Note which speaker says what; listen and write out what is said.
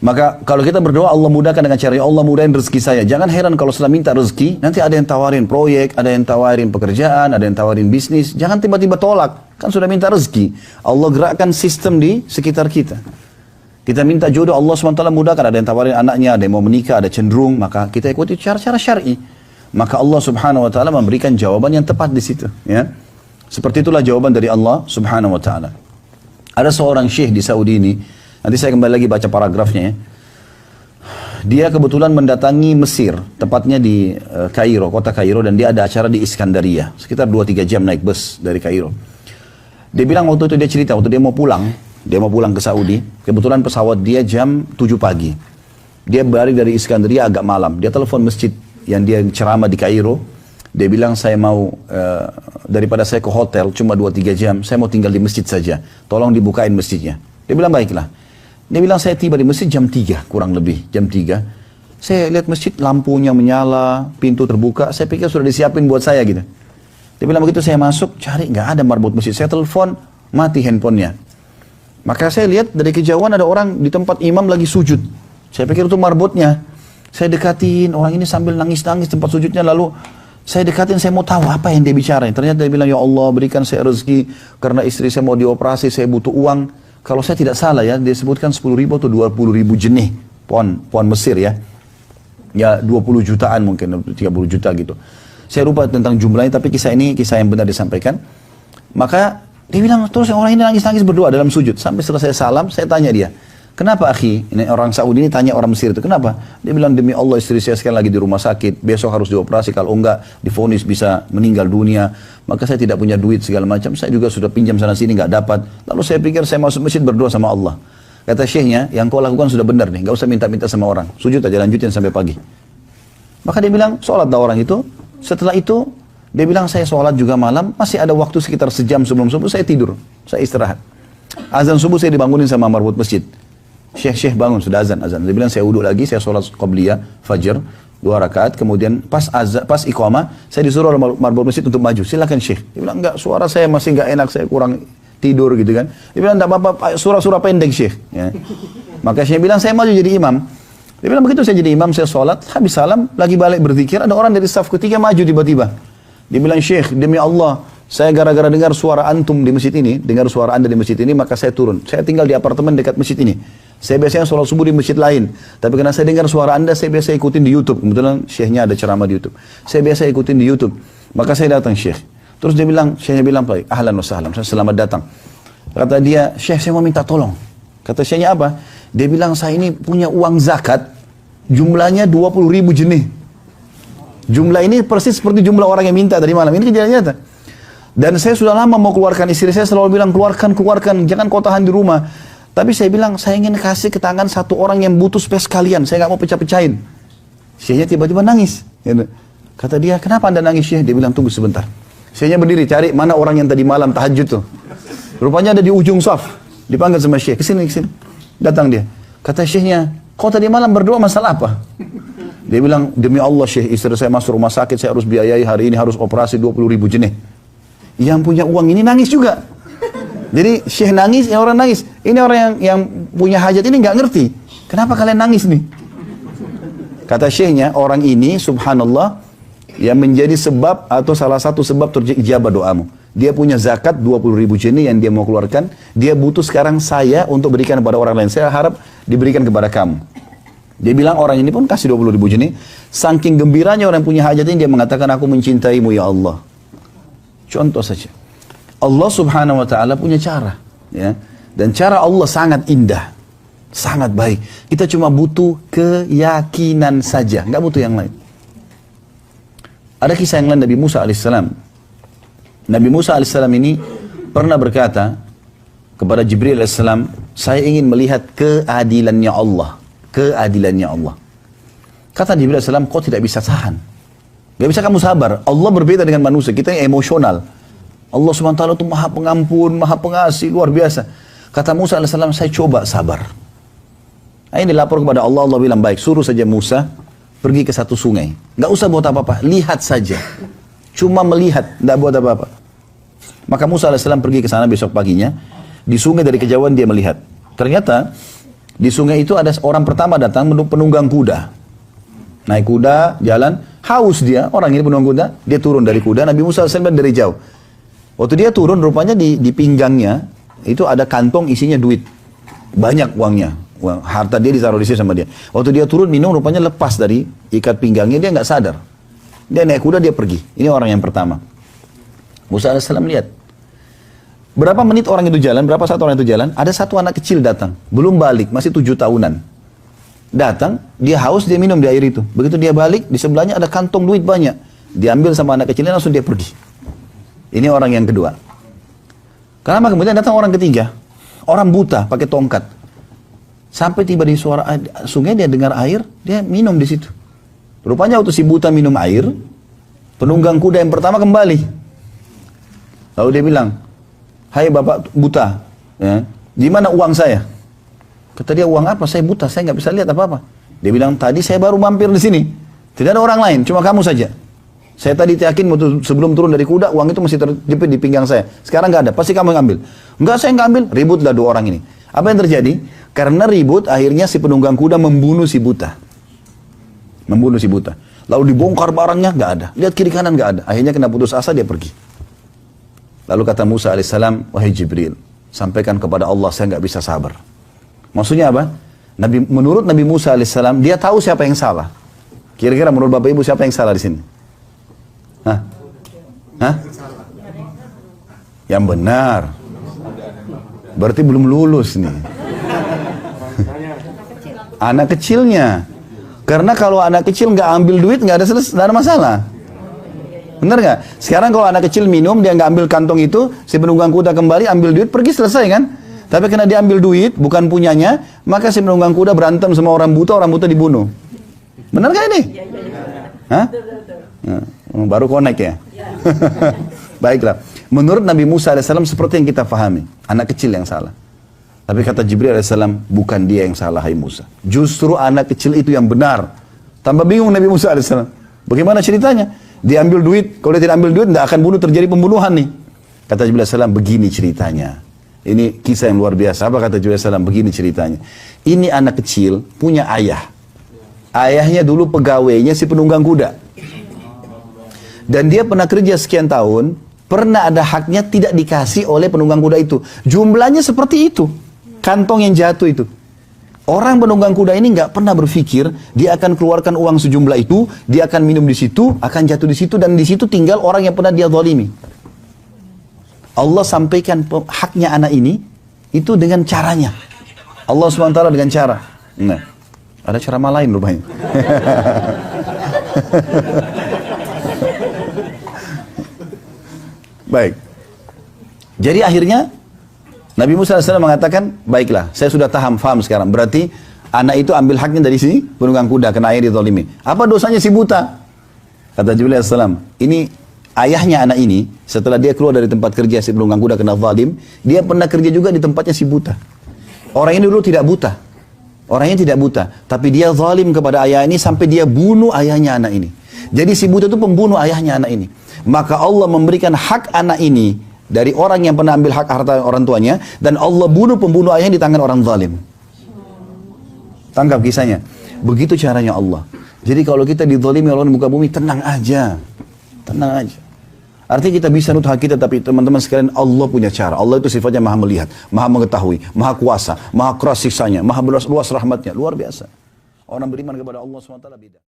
Speaker 1: Maka kalau kita berdoa Allah mudahkan dengan cara, ya Allah mudahin rezeki saya. Jangan heran kalau setelah minta rezeki, nanti ada yang tawarin proyek, ada yang tawarin pekerjaan, ada yang tawarin bisnis. Jangan tiba-tiba tolak, kan sudah minta rezeki. Allah gerakkan sistem di sekitar kita. Kita minta jodoh, Allah SWT mudahkan. Ada yang tawarin anaknya, ada yang mau menikah, ada cenderung. Maka kita ikuti cara-cara syar'i. Maka Allah Subhanahu Wa Taala memberikan jawaban yang tepat di situ. Ya. Seperti itulah jawaban dari Allah Subhanahu Wa Taala. Ada seorang syekh di Saudi ini. Nanti saya kembali lagi baca paragrafnya ya. Dia kebetulan mendatangi Mesir, tepatnya di Kairo, kota Kairo, dan dia ada acara di Iskandaria. Sekitar 2-3 jam naik bus dari Kairo. Dia bilang waktu itu dia cerita, waktu dia mau pulang ke Saudi, kebetulan pesawat dia jam 7 pagi. Dia balik dari Iskandaria agak malam. Dia telepon masjid yang dia ceramah di Kairo. Dia bilang saya mau, daripada saya ke hotel cuma 2-3 jam, saya mau tinggal di masjid saja. Tolong dibukain masjidnya. Dia bilang baiklah. Dia bilang saya tiba di masjid jam 3 kurang lebih, jam 3. Saya lihat masjid lampunya menyala, pintu terbuka, saya pikir sudah disiapin buat saya gitu. Dia bilang begitu saya masuk, cari nggak ada marbot masjid. Saya telepon, mati handphonenya. Maka saya lihat dari kejauhan ada orang di tempat imam lagi sujud. Saya pikir itu marbotnya. Saya dekatin, orang ini sambil nangis-nangis tempat sujudnya, lalu saya dekatin, saya mau tahu apa yang dia bicara. Ternyata dia bilang, ya Allah berikan saya rezeki, karena istri saya mau dioperasi, saya butuh uang. Kalau saya tidak salah ya, dia sebutkan 10.000 atau 20.000 jenih pohon Mesir ya. Ya 20 jutaan mungkin, 30 juta gitu. Saya lupa tentang jumlahnya, tapi kisah ini kisah yang benar disampaikan. Maka dia bilang, terus orang ini nangis-nangis berdoa dalam sujud. Sampai selesai salam, saya tanya dia, kenapa akhi? Ini orang Saudi ini tanya orang Mesir itu, kenapa? Dia bilang, demi Allah istri saya sekarang lagi di rumah sakit, besok harus dioperasi, kalau enggak divonis bisa meninggal dunia. Maka saya tidak punya duit segala macam, saya juga sudah pinjam sana sini nggak dapat. Lalu saya pikir saya masuk masjid berdoa sama Allah. Kata syekhnya, yang kau lakukan sudah benar nih, nggak usah minta-minta sama orang. Sujud aja, lanjutin sampai pagi. Maka dia bilang, sholat dah orang itu. Setelah itu, dia bilang saya sholat juga malam, masih ada waktu sekitar sejam sebelum subuh, saya tidur, saya istirahat. Azan subuh saya dibangunin sama marbot masjid. Syekh bangun, sudah azan. Dia bilang saya wudhu lagi, saya sholat qabliyah, fajr, 2 rakaat, kemudian pas iqamah, saya disuruh oleh marbot masjid untuk maju. Silakan Syekh. Dia bilang enggak, suara saya masih enggak enak, saya kurang tidur gitu kan. Dia bilang enggak apa-apa, surah-surah pendek Syekh. Ya. Maka Syekh bilang saya maju jadi imam. Dia bilang begitu saya jadi imam, saya sholat, habis salam, lagi balik berzikir, ada orang dari saf ketiga maju tiba-tiba. Dia bilang Syekh, demi Allah, saya gara-gara dengar suara antum di masjid ini, dengar suara anda di masjid ini, maka saya turun. Saya tinggal di apartemen dekat masjid ini. Saya biasanya sholat subuh di masjid lain. Tapi karena saya dengar suara anda, saya biasa ikutin di YouTube. Kebetulan syekhnya ada ceramah di YouTube. Saya biasa ikutin di YouTube. Maka saya datang Syekh. Terus dia bilang, syekhnya bilang, baik, ahlan wa sahlan, selamat datang. Kata dia, Syekh saya mau minta tolong. Kata syekhnya apa? Dia bilang, saya ini punya uang zakat, jumlahnya 20.000 jenih. Jumlah ini persis seperti jumlah orang yang minta tadi malam. Ini kejadian nyata. Dan saya sudah lama mau keluarkan, istri saya selalu bilang, keluarkan, jangan kau tahan di rumah. Tapi saya bilang, saya ingin kasih ke tangan satu orang yang butuh space kalian. Saya nggak mau pecah-pecahin. Syekhnya tiba-tiba nangis. Kata dia, kenapa anda nangis Syekh? Dia bilang, tunggu sebentar. Syekhnya berdiri, cari mana orang yang tadi malam tahajud tuh. Rupanya ada di ujung saf. Dipanggil sama Syekh, kesini. Datang dia. Kata Syekhnya, kau tadi malam berdoa masalah apa? Dia bilang, demi Allah Syekh, istri saya masuk rumah sakit, saya harus biayai hari ini, harus operasi 20.000 jenih. Yang punya uang ini nangis juga. Jadi Syekh nangis, yang orang nangis. Ini orang yang punya hajat ini nggak ngerti. Kenapa kalian nangis nih? Kata Syekhnya, orang ini subhanallah yang menjadi sebab atau salah satu sebab terjabah doamu. Dia punya zakat 20.000 jenih yang dia mau keluarkan. Dia butuh sekarang saya untuk berikan kepada orang lain. Saya harap diberikan kepada kamu. Dia bilang orang ini pun kasih 20.000 jenih. Saking gembiranya orang punya hajat ini, dia mengatakan aku mencintaimu ya Allah. Contoh saja. Allah subhanahu wa ta'ala punya cara. Ya. Dan cara Allah sangat indah. Sangat baik. Kita cuma butuh keyakinan saja. Nggak butuh yang lain. Ada kisah yang lain Nabi Musa AS. Nabi Musa AS ini pernah berkata kepada Jibril AS, saya ingin melihat keadilannya Allah. Keadilannya Allah. Kata Jibril AS, kau tidak bisa tahan. Gak bisa kamu sabar. Allah berbeda dengan manusia. Kita yang emosional. Allah SWT itu maha pengampun, maha pengasih, luar biasa. Kata Musa AS, saya coba sabar. Nah, ini lapor kepada Allah, Allah bilang, baik, suruh saja Musa pergi ke satu sungai. Nggak usah buat apa-apa, lihat saja. Cuma melihat, nggak buat apa-apa. Maka Musa AS pergi ke sana besok paginya. Di sungai dari kejauhan dia melihat. Ternyata Di sungai itu ada orang pertama datang penunggang kuda. Naik kuda, jalan, haus dia, orang ini penunggang kuda, dia turun dari kuda, Nabi Musa AS dari jauh. Waktu dia turun, rupanya di pinggangnya, itu ada kantong isinya duit. Banyak uangnya, harta dia ditaruh di situ sama dia. Waktu dia turun minum, rupanya lepas dari ikat pinggangnya, dia nggak sadar. Dia naik kuda, dia pergi. Ini orang yang pertama. Musa AS lihat. Berapa menit orang itu jalan, berapa saat orang itu jalan, ada satu anak kecil datang, belum balik, masih 7 tahunan. Datang, dia haus, dia minum di air itu. Begitu dia balik, di sebelahnya ada kantong duit banyak. Diambil sama anak kecilnya, langsung dia pergi. Ini orang yang kedua. Kenapa kemudian datang orang ketiga? Orang buta, pakai tongkat. Sampai tiba di suara sungai, dia dengar air, dia minum di situ. Rupanya waktu si buta minum air, penunggang kuda yang pertama kembali. Lalu dia bilang, "Hai bapak buta, ya, gimana uang saya?" Kata dia, "Uang apa? Saya buta, saya nggak bisa lihat apa-apa." Dia bilang, "Tadi saya baru mampir di sini, tidak ada orang lain, cuma kamu saja. Saya tadi yakin sebelum turun dari kuda, uang itu masih terjepit di pinggang saya. Sekarang nggak ada, pasti kamu yang ambil." "Enggak, saya nggak ambil." Ributlah dua orang ini. Apa yang terjadi? Karena ribut, akhirnya si penunggang kuda membunuh si buta. Membunuh si buta. Lalu dibongkar barangnya, nggak ada. Lihat kiri kanan, nggak ada. Akhirnya kena putus asa, dia pergi. Lalu kata Musa alaihissalam, "Wahai Jibril, sampaikan kepada Allah, saya nggak bisa sabar." Maksudnya apa? Menurut Nabi Musa alaihissalam, dia tahu siapa yang salah. Kira-kira menurut Bapak Ibu siapa yang salah di sini? Hah? Hah? Yang benar. Berarti belum lulus nih. Anak kecilnya. Karena kalau anak kecil nggak ambil duit, nggak ada masalah. Benar nggak? Sekarang kalau anak kecil minum, dia nggak ambil kantong itu, si penunggang kuda kembali ambil duit, pergi, selesai kan? Tapi karena dia ambil duit, bukan punyanya, maka si penunggang kuda berantem sama orang buta dibunuh. Benar nggak ini? Hah? Baru connect ya? Baiklah. Menurut Nabi Musa AS seperti yang kita pahami, anak kecil yang salah. Tapi kata Jibril AS, bukan dia yang salah, hai Musa. Justru anak kecil itu yang benar. Tambah bingung Nabi Musa AS. Bagaimana ceritanya? Dia ambil duit, kalau dia tidak ambil duit, tidak akan terjadi pembunuhan nih. Kata Jibril AS, begini ceritanya. Ini kisah yang luar biasa. Apa kata Jibril AS? Begini ceritanya. Ini anak kecil punya ayah. Ayahnya dulu pegawainya si penunggang kuda. Dan dia pernah kerja sekian tahun, pernah ada haknya tidak dikasih oleh penunggang kuda itu. Jumlahnya seperti itu. Kantong yang jatuh itu. Orang penunggang kuda ini nggak pernah berpikir dia akan keluarkan uang sejumlah itu, dia akan minum di situ, akan jatuh di situ, dan di situ tinggal orang yang pernah dia zalimi. Allah sampaikan haknya anak ini itu dengan caranya. Allah SWT dengan cara. Nah, ada cara lain rupanya. Baik. Jadi akhirnya Nabi Musa AS mengatakan, baiklah, saya sudah paham sekarang. Berarti anak itu ambil haknya dari sini, penunggang kuda, kena air dizalimi. Apa dosanya si buta? Kata Jibril AS, ini ayahnya anak ini, setelah dia keluar dari tempat kerja si penunggang kuda kena zalim, dia pernah kerja juga di tempatnya si buta. Orang ini dulu tidak buta. Orangnya tidak buta. Tapi dia zalim kepada ayah ini sampai dia bunuh ayahnya anak ini. Jadi si buta itu pembunuh ayahnya anak ini. Maka Allah memberikan hak anak ini dari orang yang pernah ambil hak harta orang tuanya, dan Allah bunuh pembunuh ayahnya di tangan orang zalim. Tangkap kisahnya. Begitu caranya Allah. Jadi kalau kita dizalimi oleh muka bumi, tenang aja. Tenang aja. Artinya kita bisa nurut hak kita, tapi teman-teman sekalian, Allah punya cara. Allah itu sifatnya maha melihat, maha mengetahui, maha kuasa, maha keras siksanya, maha luas rahmatnya. Luar biasa. Orang beriman kepada Allah SWT beda.